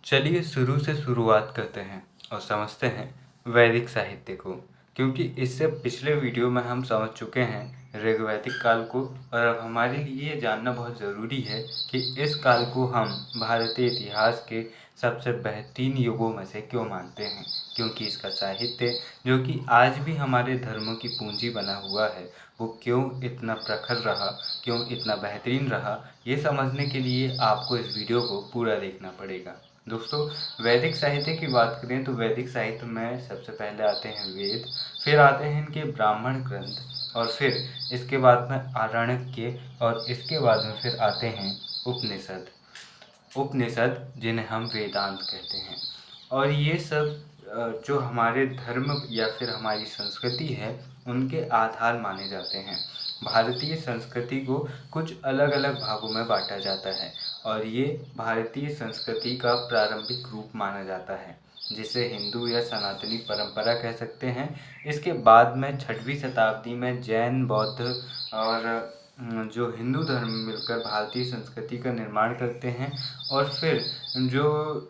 चलिए शुरू से शुरुआत करते हैं और समझते हैं वैदिक साहित्य को, क्योंकि इससे पिछले वीडियो में हम समझ चुके हैं ऋग्वैदिक काल को। और अब हमारे लिए ये जानना बहुत ज़रूरी है कि इस काल को हम भारतीय इतिहास के सबसे बेहतरीन युगों में से क्यों मानते हैं, क्योंकि इसका साहित्य जो कि आज भी हमारे धर्मों की पूंजी बना हुआ है वो क्यों इतना प्रखर रहा, क्यों इतना बेहतरीन रहा। ये समझने के लिए आपको इस वीडियो को पूरा देखना पड़ेगा। दोस्तों, वैदिक साहित्य की बात करें तो वैदिक साहित्य में सबसे पहले आते हैं वेद, फिर आते हैं इनके ब्राह्मण ग्रंथ, और फिर इसके बाद में आरण्यक, और इसके बाद में फिर आते हैं उपनिषद जिन्हें हम वेदांत कहते हैं। और ये सब जो हमारे धर्म या फिर हमारी संस्कृति है उनके आधार माने जाते हैं। भारतीय संस्कृति को कुछ अलग अलग भागों में बांटा जाता है और ये भारतीय संस्कृति का प्रारंभिक रूप माना जाता है, जिसे हिंदू या सनातनी परंपरा कह सकते हैं। इसके बाद में 6वीं शताब्दी में जैन, बौद्ध और जो हिंदू धर्म मिलकर भारतीय संस्कृति का निर्माण करते हैं। और फिर जो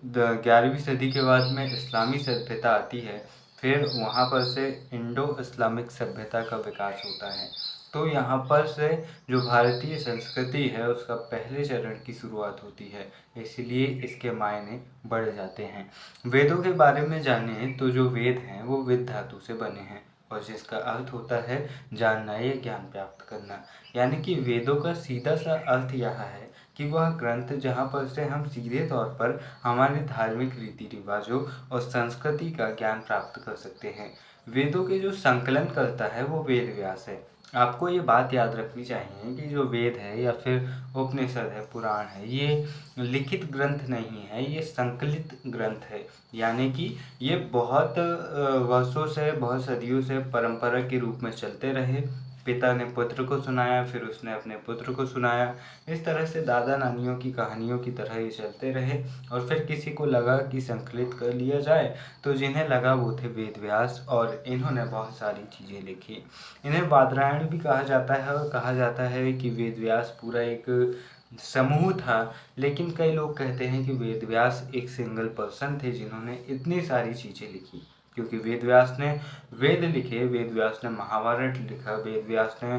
11वीं सदी के बाद में इस्लामी सभ्यता आती है, फिर वहाँ पर से इंडो इस्लामिक सभ्यता का विकास होता है। तो यहाँ पर से जो भारतीय संस्कृति है उसका पहले चरण की शुरुआत होती है, इसलिए इसके मायने बढ़ जाते हैं। वेदों के बारे में जानें तो जो वेद हैं वो विद धातु से बने हैं, और जिसका अर्थ होता है जानना या ज्ञान प्राप्त करना। यानी कि वेदों का सीधा सा अर्थ यह है कि वह ग्रंथ जहाँ पर से हम सीधे तौर पर हमारे धार्मिक रीति रिवाजों और संस्कृति का ज्ञान प्राप्त कर सकते हैं। वेदों के जो संकलन करता है वो वेद व्यास है। आपको ये बात याद रखनी चाहिए कि जो वेद है या फिर उपनिषद है, पुराण है, ये लिखित ग्रंथ नहीं है, ये संकलित ग्रंथ है। यानी कि ये बहुत वर्षों से, बहुत सदियों से परंपरा के रूप में चलते रहे। पिता ने पुत्र को सुनाया, फिर उसने अपने पुत्र को सुनाया। इस तरह से दादा नानियों की कहानियों की तरह ये चलते रहे। और फिर किसी को लगा कि संकलित कर लिया जाए, तो जिन्हें लगा वो थे वेद व्यास, और इन्होंने बहुत सारी चीज़ें लिखी। इन्हें वादरायण भी कहा जाता है, और कहा जाता है कि वेद व्यास पूरा एक समूह था। लेकिन कई लोग कहते हैं कि वेद व्यास एक सिंगल पर्सन थे जिन्होंने इतनी सारी चीज़ें लिखी, क्योंकि वेद व्यास ने वेद लिखे, वेद व्यास ने महाभारत लिखा, वेद व्यास ने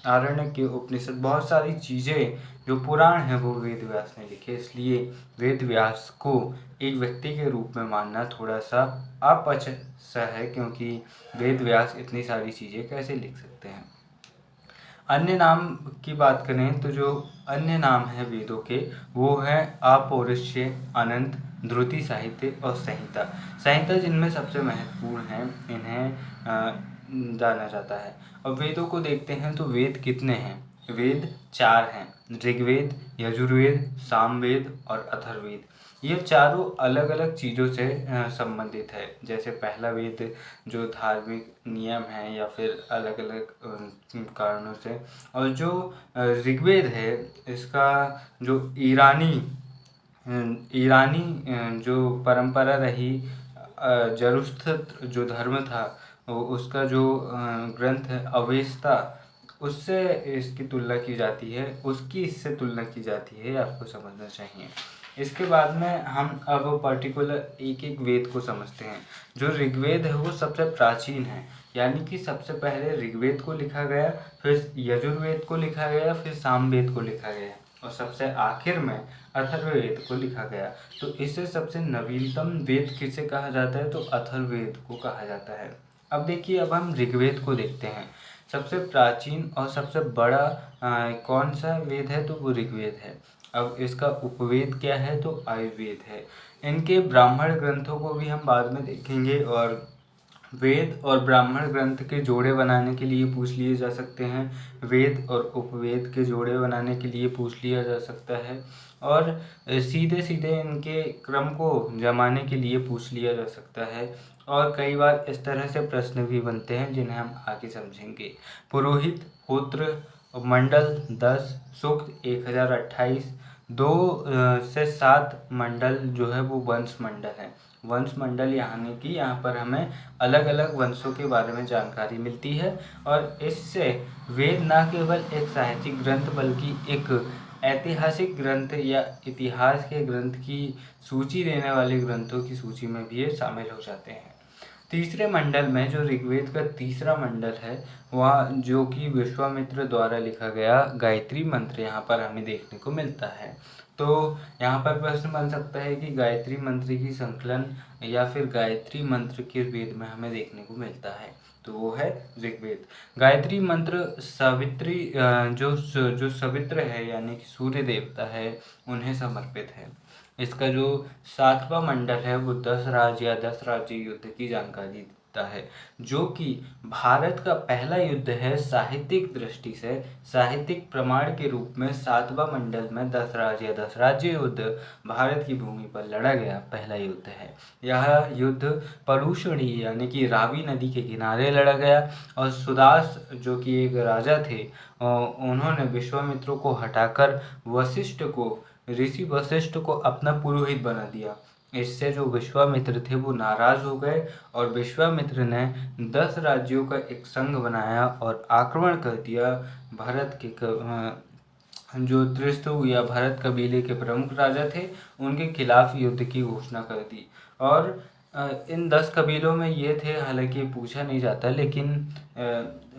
आरण्यक के, उपनिषद, बहुत सारी चीज़ें जो पुराण हैं वो वेद व्यास ने लिखे। इसलिए वेद व्यास को एक व्यक्ति के रूप में मानना थोड़ा सा अपच सा है, क्योंकि वेद व्यास इतनी सारी चीज़ें कैसे लिख सकते हैं। अन्य नाम की बात करें तो जो अन्य नाम है वेदों के वो है अपौरुषेय, अनंत, ध्रुति साहित्य और संहिता। संहिता जिनमें सबसे महत्वपूर्ण है, इन्हें जाना जाता है। अब वेदों को देखते हैं तो वेद कितने हैं? वेद 4 हैं, ऋग्वेद, यजुर्वेद, सामवेद और अथर्ववेद। ये चारों अलग अलग चीज़ों से संबंधित है। जैसे पहला वेद जो धार्मिक नियम है या फिर अलग अलग कारणों से, और जो ऋग्वेद है इसका जो ईरानी जो परंपरा रही, जरुस्त्र जो धर्म था उसका जो ग्रंथ है अवेस्ता, उससे इसकी तुलना की जाती है, उसकी इससे तुलना की जाती है, आपको समझना चाहिए। इसके बाद में हम अब पर्टिकुलर एक एक वेद को समझते हैं। जो ऋग्वेद है वो सबसे प्राचीन है, यानी कि सबसे पहले ऋग्वेद को लिखा गया, फिर यजुर्वेद को लिखा गया, फिर सामवेद को लिखा गया, और सबसे आखिर में अथर्ववेद को लिखा गया। तो इससे सबसे नवीनतम वेद किसे कहा जाता है? तो अथर्ववेद को कहा जाता है। अब देखिए, अब हम ऋग्वेद को देखते हैं। सबसे प्राचीन और सबसे बड़ा कौन सा वेद है? तो वो ऋग्वेद है। अब इसका उपवेद क्या है? तो आयुर्वेद है। इनके ब्राह्मण ग्रंथों को भी हम बाद में देखेंगे, और वेद और ब्राह्मण ग्रंथ के जोड़े बनाने के लिए पूछ लिए जा सकते हैं, वेद और उपवेद के जोड़े बनाने के लिए पूछ लिया जा सकता है, और सीधे सीधे इनके क्रम को जमाने के लिए पूछ लिया जा सकता है। और कई बार इस तरह से प्रश्न भी बनते हैं जिन्हें हम आगे समझेंगे। पुरोहित, होत्र, मंडल 10, सूक्त 1028, 2 से 7 मंडल जो है वो वंश मंडल है। वंश मंडल यानी कि यहाँ पर हमें अलग अलग वंशों के बारे में जानकारी मिलती है, और इससे वेद न केवल एक साहित्यिक ग्रंथ बल्कि एक ऐतिहासिक ग्रंथ या इतिहास के ग्रंथ की सूची देने वाले ग्रंथों की सूची में भी ये शामिल हो जाते हैं। तीसरे मंडल में जो ऋग्वेद का तीसरा मंडल है, वह जो कि विश्वामित्र द्वारा लिखा गया गायत्री मंत्र यहाँ पर हमें देखने को मिलता है। तो यहाँ पर प्रश्न बन सकता है कि गायत्री मंत्र की संकलन या फिर गायत्री मंत्र किस वेद में हमें देखने को मिलता है, तो वो है ऋग्वेद। गायत्री मंत्र सावित्री जो सवित्र है यानी कि सूर्य देवता है, उन्हें समर्पित है। इसका जो 7वां मंडल है वो 10 राज्य या 10 राज्य युद्ध की जानकारी देता है, जो कि भारत का पहला युद्ध है। साहित्यिक दृष्टि से साहित्यिक प्रमाण के रूप में 7वां मंडल में 10 राज्य या 10 राज्य युद्ध भारत की भूमि पर लड़ा गया पहला युद्ध है। यह युद्ध परुषणी यानी कि रावी नदी के किनारे लड़ा गया और सुदास जो कि एक राजा थे, उन्होंने विश्वामित्र को हटाकर ऋषि वशिष्ठ को अपना पुरोहित बना दिया। इससे जो विश्वामित्र थे वो नाराज हो गए और विश्वामित्र ने 10 राज्यों का एक संघ बनाया और आक्रमण कर दिया भरत के जो त्रिस्तु या भरत कबीले के प्रमुख राजा थे, उनके खिलाफ युद्ध की घोषणा कर दी। और इन 10 कबीलों में ये थे, हालांकि पूछा नहीं जाता, लेकिन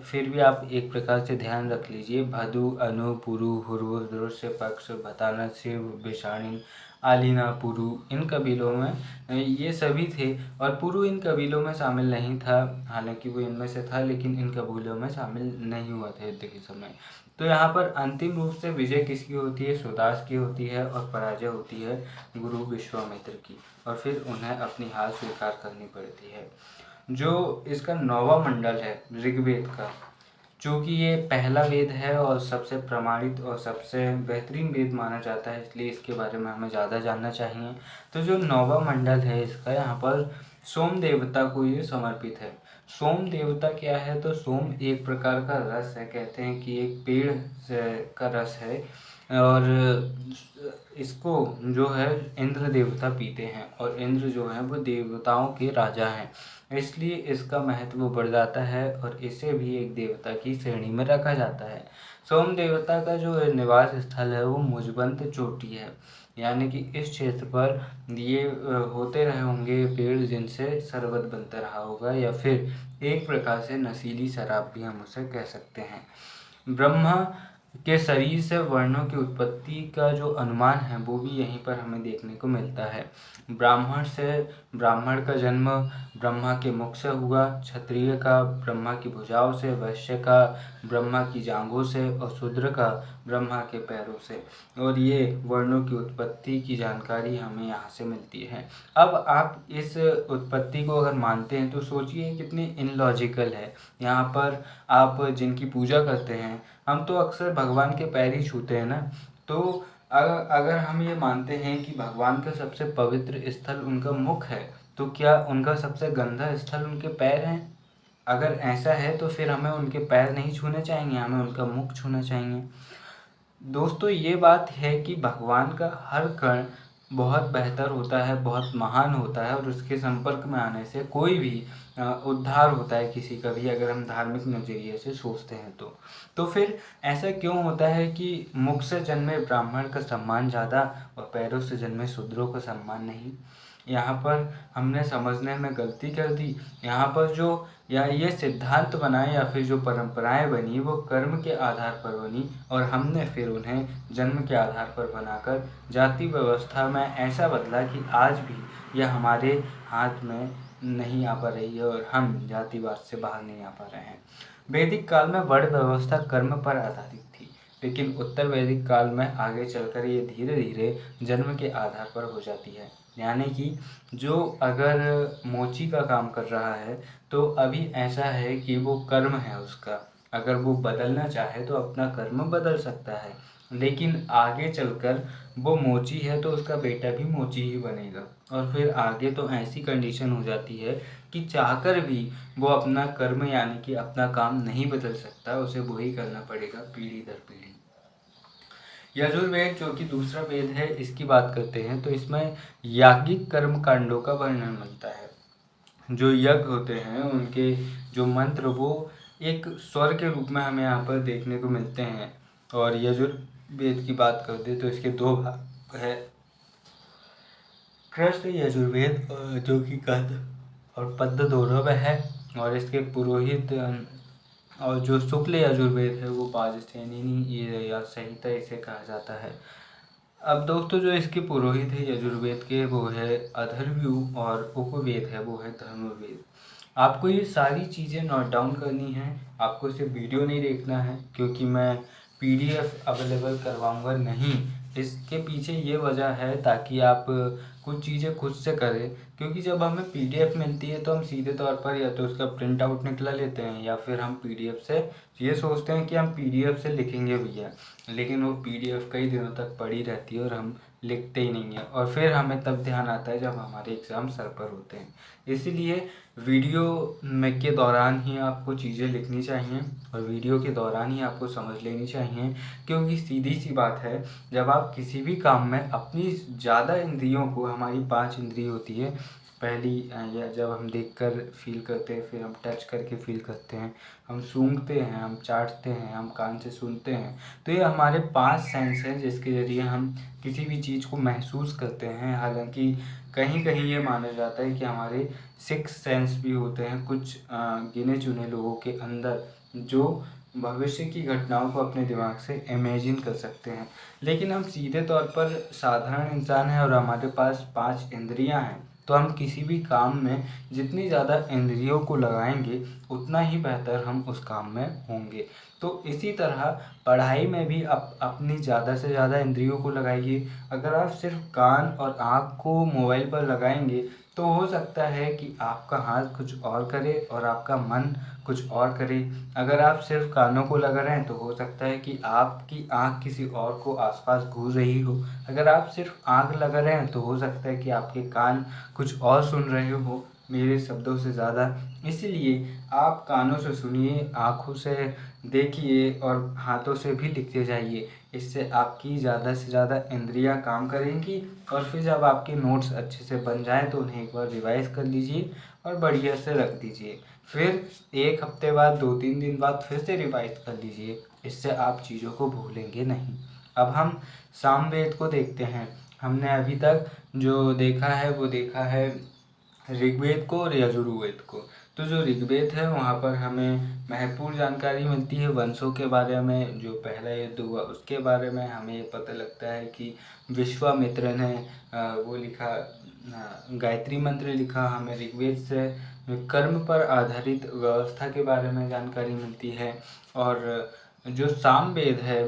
फिर भी आप एक प्रकार से ध्यान रख लीजिए। भदु, अनु, पुरु, हुरु, दृश्य, पक्ष, भताना, शिव, बिषाणिन, आलिना, पुरु, इन कबीलों में ये सभी थे। और पुरु इन कबीलों में शामिल नहीं था, हालांकि वो इनमें से था, लेकिन इन कबीलों में शामिल नहीं हुआ था युद्ध के समय। तो यहाँ पर अंतिम रूप से विजय किसकी होती है? सुदास की होती है और पराजय होती है गुरु विश्वामित्र की, और फिर उन्हें अपनी हार स्वीकार करनी पड़ती है। जो इसका 9वां मंडल है ऋग्वेद का, चूँकि ये पहला वेद है और सबसे प्रमाणित और सबसे बेहतरीन वेद माना जाता है, इसलिए इसके बारे में हमें ज़्यादा जानना चाहिए। तो जो 9वां मंडल है इसका, यहाँ पर सोम देवता को ये समर्पित है। सोम देवता क्या है? तो सोम एक प्रकार का रस है, कहते हैं कि एक पेड़ का रस है, और इसको जो है इंद्र देवता पीते हैं, और इंद्र जो है वो देवताओं के राजा हैं, इसलिए इसका महत्व बढ़ जाता है और इसे भी एक देवता की श्रेणी में रखा जाता है। सोम देवता का जो निवास स्थल है वो मुजबंत चोटी है, यानी कि इस क्षेत्र पर ये होते रहे होंगे पेड़ जिनसे शरबत बनता रहा होगा, या फिर एक प्रकार से नशीली शराब भी हम उसे कह सकते हैं। ब्रह्मा के शरीर से वर्णों की उत्पत्ति का जो अनुमान है वो भी यहीं पर हमें देखने को मिलता है। ब्राह्मण का जन्म ब्रह्मा के मुख से हुआ, क्षत्रिय का ब्रह्मा की भुजाओं से, वैश्य का ब्रह्मा की जांघों से और शूद्र का ब्रह्मा के पैरों से, और ये वर्णों की उत्पत्ति की जानकारी हमें यहाँ से मिलती है। अब आप इस उत्पत्ति को अगर मानते हैं तो सोचिए कितनी इनलॉजिकल है। यहाँ पर आप जिनकी पूजा करते हैं, हम तो अक्सर भगवान के पैर ही छूते हैं ना, तो अगर हम ये मानते हैं कि भगवान का सबसे पवित्र स्थल उनका मुख है, तो क्या उनका सबसे गंदा स्थल उनके पैर हैं? अगर ऐसा है तो फिर हमें उनके पैर नहीं छूने चाहिए, हमें उनका मुख छूना चाहिए। दोस्तों, ये बात है कि भगवान का हर कण बहुत बेहतर होता है, बहुत महान होता है, और उसके संपर्क में आने से कोई भी उद्धार होता है किसी का भी, अगर हम धार्मिक नज़रिए से सोचते हैं तो फिर ऐसा क्यों होता है कि मुख से जन्मे ब्राह्मण का सम्मान ज़्यादा और पैरों से जन्मे शूद्रों का सम्मान नहीं? यहाँ पर हमने समझने में गलती कर दी। यहाँ पर जो या ये सिद्धांत बनाए या फिर जो परंपराएं बनी वो कर्म के आधार पर बनी, और हमने फिर उन्हें जन्म के आधार पर बनाकर जाति व्यवस्था में ऐसा बदला कि आज भी यह हमारे हाथ में नहीं आ पा रही है और हम जातिवाद से बाहर नहीं आ पा रहे हैं। वैदिक काल में वर्ण व्यवस्था कर्म पर आधारित थी, लेकिन उत्तर वैदिक काल में आगे चलकर ये धीरे धीरे जन्म के आधार पर हो जाती है। यानी कि जो अगर मोची का काम कर रहा है तो अभी ऐसा है कि वो कर्म है उसका, अगर वो बदलना चाहे तो अपना कर्म बदल सकता है, लेकिन आगे चलकर वो मोची है तो उसका बेटा भी मोची ही बनेगा, और फिर आगे तो ऐसी कंडीशन हो जाती है कि चाहकर भी वो अपना कर्म यानी कि अपना काम नहीं बदल सकता, उसे वही करना पड़ेगा पीढ़ी दर पीढ़ी। यजुर्वेद जो कि दूसरा वेद है, इसकी बात करते हैं तो इसमें याज्ञिक कर्म कांडों का वर्णन मिलता है। जो यज्ञ होते हैं उनके जो मंत्र वो एक स्वर के रूप में हमें यहाँ पर देखने को मिलते हैं, और वेद की बात करते तो इसके दो भाग है, कृष्ण यजुर्वेद जो कि गद्य और पद्य दोनों में है, और इसके पुरोहित और जो शुक्ल यजुर्वेद है वो पाजस्यनिनी ये या संहिता इसे कहा जाता है। अब दोस्तों जो इसके पुरोहित है यजुर्वेद के वो है अथर्वयु, और उपवेद है वो है धर्मवेद। आपको ये सारी चीज़ें नोट डाउन करनी है, आपको सिर्फ वीडियो नहीं देखना है, क्योंकि मैं पीडीएफ अवेलेबल करवाऊंगा नहीं। इसके पीछे ये वजह है ताकि आप कुछ चीज़ें खुद से करें, क्योंकि जब हमें पीडीएफ मिलती है तो हम सीधे तौर पर या तो उसका प्रिंट आउट निकला लेते हैं, या फिर हम पीडीएफ से ये सोचते हैं कि हम पीडीएफ से लिखेंगे भैया, लेकिन वो पीडीएफ कई दिनों तक पड़ी रहती है और हम लिखते ही नहीं हैं, और फिर हमें तब ध्यान आता है जब हमारे एग्ज़ाम सर पर होते हैं। इसीलिए वीडियो में के दौरान ही आपको चीज़ें लिखनी चाहिए और वीडियो के दौरान ही आपको समझ लेनी चाहिए, क्योंकि सीधी सी बात है, जब आप किसी भी काम में अपनी ज़्यादा इंद्रियों को, हमारी 5 इंद्रिय होती है, पहली या जब हम देखकर फील करते हैं, फिर हम टच करके फील करते हैं, हम सूंघते हैं, हम चाटते हैं, हम कान से सुनते हैं, तो ये हमारे 5 सेंस हैं जिसके ज़रिए हम किसी भी चीज़ को महसूस करते हैं। हालांकि कहीं कहीं ये माना जाता है कि हमारे 6 सेंस भी होते हैं कुछ गिने चुने लोगों के अंदर, जो भविष्य की घटनाओं को अपने दिमाग से इमेजिन कर सकते हैं। लेकिन हम सीधे तौर पर साधारण इंसान हैं और हमारे पास 5 इंद्रियां हैं, तो हम किसी भी काम में जितनी ज़्यादा इंद्रियों को लगाएंगे उतना ही बेहतर हम उस काम में होंगे। तो इसी तरह पढ़ाई में भी अपनी ज़्यादा से ज़्यादा इंद्रियों को लगाइए। अगर आप सिर्फ कान और आँख को मोबाइल पर लगाएंगे तो हो सकता है कि आपका हाथ कुछ और करे और आपका मन कुछ और करे। अगर आप सिर्फ कानों को लगा रहे हैं तो हो सकता है कि आपकी आँख किसी और को आसपास घूर रही हो। अगर आप सिर्फ आँख लगा रहे हैं तो हो सकता है कि आपके कान कुछ और सुन रहे हो मेरे शब्दों से ज़्यादा। इसलिए आप कानों से सुनिए, आँखों से देखिए और हाथों से भी लिखते जाइए। इससे आपकी ज़्यादा से ज़्यादा इंद्रियाँ काम करेंगी, और फिर जब आपके नोट्स अच्छे से बन जाएँ तो उन्हें एक बार रिवाइज़ कर लीजिए और बढ़िया से रख दीजिए। फिर 1 हफ्ते बाद, 2-3 दिन बाद फिर से रिवाइज़ कर लीजिए। इससे आप चीज़ों को भूलेंगे नहीं। अब हम सामवेद को देखते हैं। हमने अभी तक जो देखा है वो देखा है ऋग्वेद को और यजुर्वेद को। तो जो ऋग्वेद है वहाँ पर हमें महत्वपूर्ण जानकारी मिलती है वंशों के बारे में। जो पहला युद्ध हुआ उसके बारे में हमें ये पता लगता है कि विश्वामित्र ने वो लिखा, गायत्री मंत्र लिखा। हमें ऋग्वेद से कर्म पर आधारित व्यवस्था के बारे में जानकारी मिलती है। और जो सामवेद है,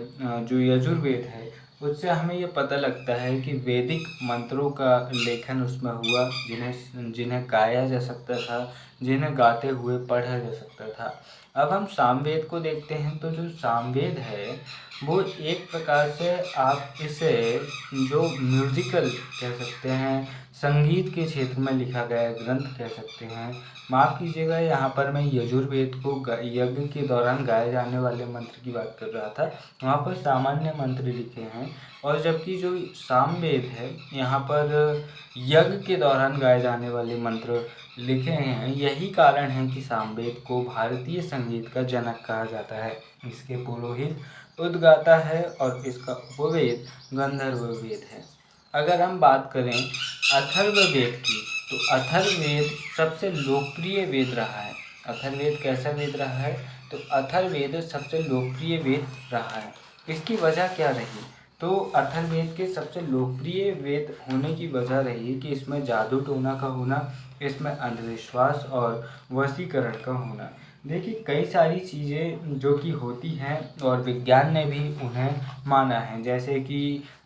जो यजुर्वेद है, उससे हमें ये पता लगता है कि वैदिक मंत्रों का लेखन उसमें हुआ, जिन्हें गाया जा सकता था, जिन्हें गाते हुए पढ़ा जा सकता था। अब हम सामवेद को देखते हैं। तो जो सामवेद है वो एक प्रकार से आप इसे जो म्यूज़िकल कह सकते हैं, संगीत के क्षेत्र में लिखा गया ग्रंथ कह सकते हैं। माफ़ कीजिएगा, यहाँ पर मैं यजुर्वेद को यज्ञ के दौरान गाए जाने वाले मंत्र की बात कर रहा था। वहाँ पर सामान्य मंत्र लिखे हैं, और जबकि जो सामवेद है यहाँ पर यज्ञ के दौरान गाए जाने वाले मंत्र लिखे हैं। यही कारण है कि सामवेद को भारतीय संगीत का जनक कहा जाता है। इसके पुरोहित उद्गाता है और इसका उपवेद गंधर्व वेद है। अगर हम बात करें अथर्ववेद की, तो अथर्ववेद सबसे लोकप्रिय वेद रहा है। अथर्ववेद कैसा वेद रहा है? तो अथर्ववेद सबसे लोकप्रिय वेद रहा है। इसकी वजह क्या रही? तो अथर्ववेद के सबसे लोकप्रिय वेद होने की वजह रही कि इसमें जादू टोना का होना, इसमें अंधविश्वास और वशीकरण का होना। देखिए कई सारी चीज़ें जो कि होती हैं और विज्ञान ने भी उन्हें माना है, जैसे कि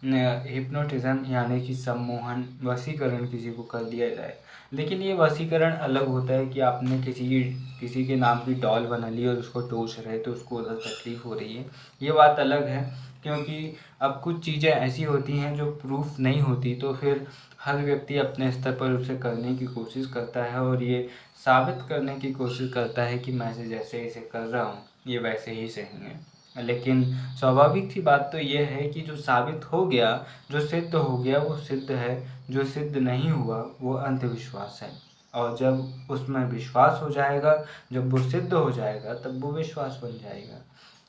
हिप्नोटिज़म यानी कि सम्मोहन, वशीकरण किसी को कर दिया जाए। लेकिन ये वशीकरण अलग होता है कि आपने किसी के नाम की डॉल बना ली और उसको टोच रहे तो उसको उधर तकलीफ़ हो रही है, ये बात अलग है। क्योंकि अब कुछ चीज़ें ऐसी होती हैं जो प्रूफ नहीं होती, तो फिर हर व्यक्ति अपने स्तर पर उसे करने की कोशिश करता है और ये साबित करने की कोशिश करता है कि मैं जैसे इसे कर रहा हूँ ये वैसे ही सही है। लेकिन स्वाभाविक सी बात तो ये है कि जो साबित हो गया, जो सिद्ध हो गया वो सिद्ध है, जो सिद्ध नहीं हुआ वो अंधविश्वास है। और जब उसमें विश्वास हो जाएगा, जब वो सिद्ध हो जाएगा, तब वो विश्वास बन जाएगा।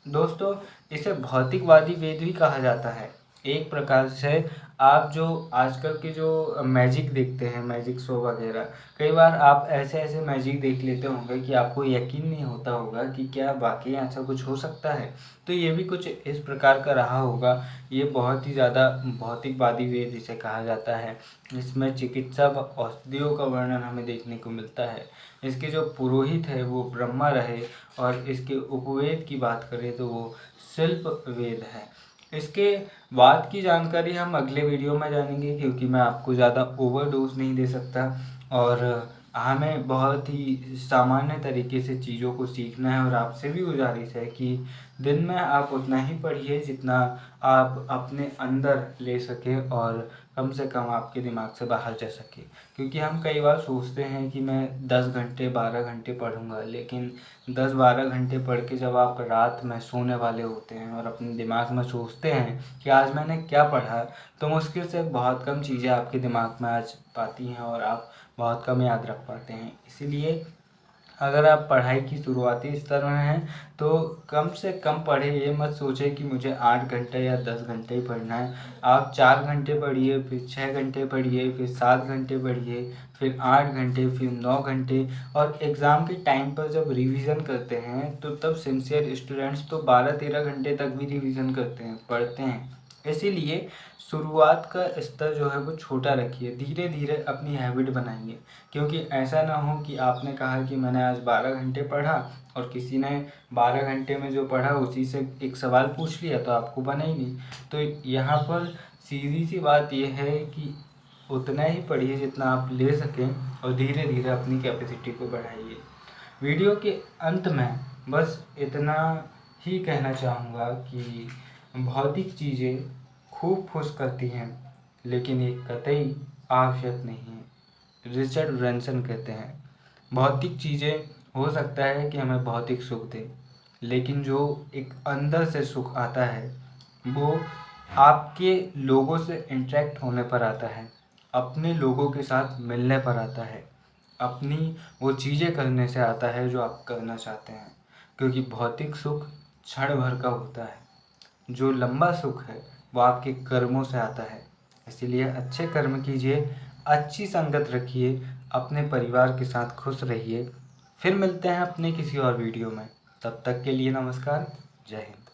दोस्तों, इसे भौतिकवादी वेद भी कहा जाता है। एक प्रकार से आप जो आजकल के जो मैजिक देखते हैं, मैजिक शो वगैरह, कई बार आप ऐसे मैजिक देख लेते होंगे कि आपको यकीन नहीं होता होगा कि क्या वाक़ई ऐसा कुछ हो सकता है। तो ये भी कुछ इस प्रकार का रहा होगा। ये बहुत ही ज़्यादा भौतिकवादी वेद इसे कहा जाता है। इसमें चिकित्सा व औषधियों का वर्णन हमें देखने को मिलता है। इसके जो पुरोहित है वो ब्रह्मा रहे, और इसके उपवेद की बात करें तो वो शिल्प वेद है। इसके बाद की जानकारी हम अगले वीडियो में जानेंगे, क्योंकि मैं आपको ज़्यादा ओवरडोज नहीं दे सकता, और हमें बहुत ही सामान्य तरीके से चीज़ों को सीखना है। और आपसे भी गुजारिश है कि दिन में आप उतना ही पढ़िए जितना आप अपने अंदर ले सकें, और कम से कम आपके दिमाग से बाहर जा सके। क्योंकि हम कई बार सोचते हैं कि मैं 10 घंटे 12 घंटे पढ़ूंगा, लेकिन 10-12 घंटे पढ़ के जब आप रात में सोने वाले होते हैं और अपने दिमाग में सोचते हैं कि आज मैंने क्या पढ़ा, तो मुश्किल से बहुत कम चीज़ें आपके दिमाग में आज पाती हैं और आप बहुत कम याद रख पाते हैं। इसीलिए अगर आप पढ़ाई की शुरुआती स्तर में हैं तो कम से कम पढ़ें। ये मत सोचें कि मुझे 8 घंटे या 10 घंटे ही पढ़ना है। आप 4 घंटे पढ़िए, फिर 6 घंटे पढ़िए, फिर 7 घंटे पढ़िए, फिर 8 घंटे, फिर 9 घंटे। और एग्ज़ाम के टाइम पर जब रिवीजन करते हैं तो तब सिंसियर स्टूडेंट्स तो 12-13 घंटे तक भी रिवीजन करते हैं, पढ़ते हैं। इसीलिए शुरुआत का स्तर जो है वो छोटा रखिए, धीरे धीरे अपनी हैबिट बनाइए। क्योंकि ऐसा ना हो कि आपने कहा कि मैंने आज 12 घंटे पढ़ा और किसी ने 12 घंटे में जो पढ़ा उसी से एक सवाल पूछ लिया तो आपको बना ही नहीं। तो यहाँ पर सीधी सी बात यह है कि उतना ही पढ़िए जितना आप ले सकें, और धीरे धीरे अपनी कैपेसिटी को बढ़ाइए। वीडियो के अंत में बस इतना ही कहना चाहूँगा कि भौतिक चीज़ें खूब खुश करती हैं, लेकिन ये कतई आवश्यक नहीं है। रिचर्ड ब्रैनसन कहते हैं, भौतिक चीज़ें हो सकता है कि हमें भौतिक सुख दें, लेकिन जो एक अंदर से सुख आता है वो आपके लोगों से इंटरेक्ट होने पर आता है, अपने लोगों के साथ मिलने पर आता है, अपनी वो चीज़ें करने से आता है जो आप करना चाहते हैं। क्योंकि भौतिक सुख क्षण भर का होता है, जो लंबा सुख है वो आपके कर्मों से आता है। इसीलिए अच्छे कर्म कीजिए, अच्छी संगत रखिए, अपने परिवार के साथ खुश रहिए। फिर मिलते हैं अपने किसी और वीडियो में। तब तक के लिए नमस्कार, जय हिंद।